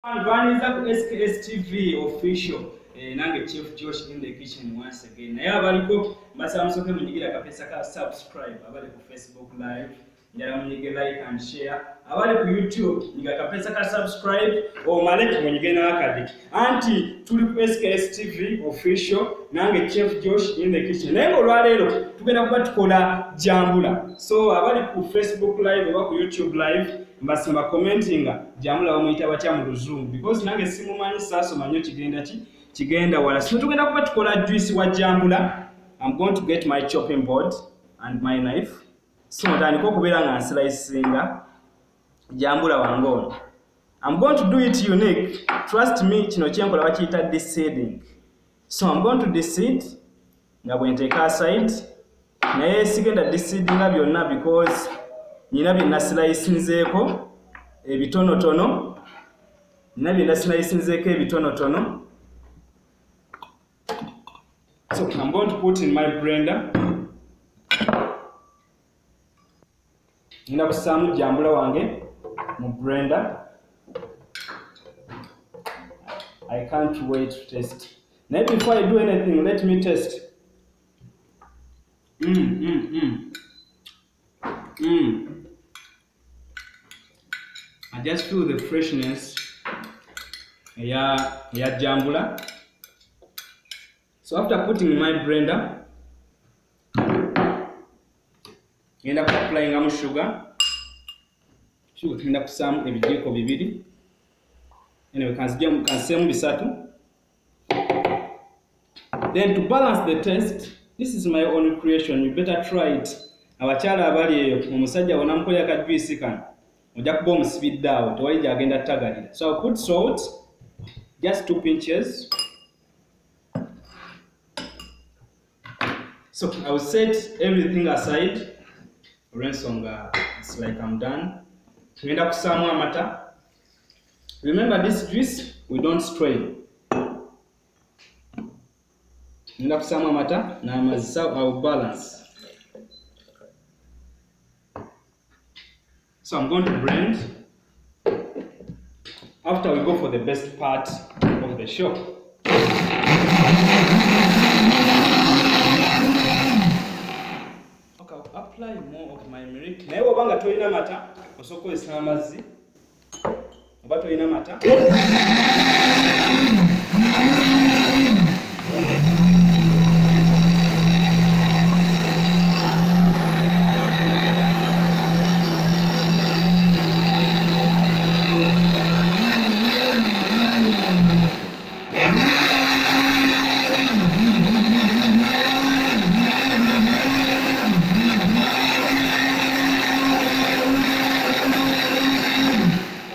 One is up SKS TV official. Nange Chief Josh in the kitchen once again. Na yaba liko basa msoke munyigira kapesa ka subscribe abali ku Facebook live. Njala munyige like and share. Abali ku YouTube nyiga kapesa ka subscribe o maleki munyige na akadi. Anti tuli ku SKS TV official nange Chief Josh in the kitchen. Nengo lwalero tugenda kuba tukola jambula. So abali ku Facebook live oba ku YouTube live mbasima commentinga jamula bamuyita batya mu luzungu because nange simumanyi saso manyo kigenda wala so tugenda kuba tukola juice wa jambula. I'm going to get my chopping board and my knife so ndandiko kubeera nga slicinga jambula wangono. I'm going to do it unique. Trust me, kino kyenkola bakiyita deseeding. So I'm going to deseed nga bwe nteeka aside naye sigenda deseedinga byonna because nina bina slicinzeeko ebitonotono. So I'm going to put in my blender. Nina kusaamu jambula wange mu blender. I can't wait to taste. Now before I do anything, let me taste. I just feel the freshness ya jambula. So after putting in my blender, ngenda ku applying amu sugar ngenda kusaamu ebijiko bibiri. Anyway, kansemu bisatu. Then to balance the taste, this is my own creation, you better try it. Abakyala abali eyo omusajja wona mukolya ka juice kano ojja kuba omusibidde awo tewali gyagenda tagalira. So I'll put salt, just 2 pinches. So I will set everything aside. Rensonga, it's like I'm done. Ngenda kusaamu amata. Remember this juice, we don't strain. Ngenda kusaamu amata na amazzi, I will balance. So I'm going to blend. After we go for the best part of the show. Okay, I'll apply more of my milk. Naye obanga toyina mata, osokozesa amazzi. Oba toyina mata.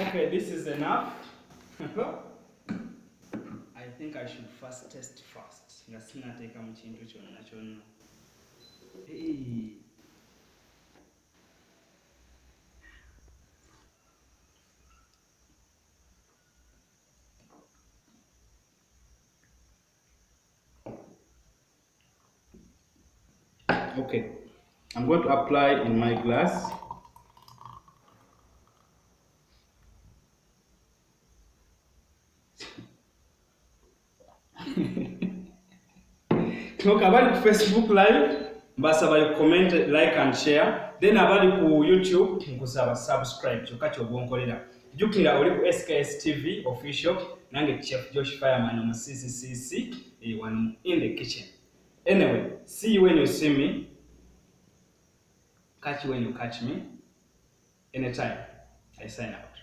Okay, this is enough. I think I should first test first. Nga sinateeka mu kintu kyonna. Hey. Okay, I'm going to apply in my glass. Okay, abali ku Facebook live mbasaba you comment, like and share. Then abali ku YouTube nkusaba subscribe kyokka kyobonkolera. Jukira oli ku SKS TV official nange Chef Josh Fireman on CCCC one in the kitchen. Anyway, see you when you see me. Catch you when you catch me. Anytime. I sign out.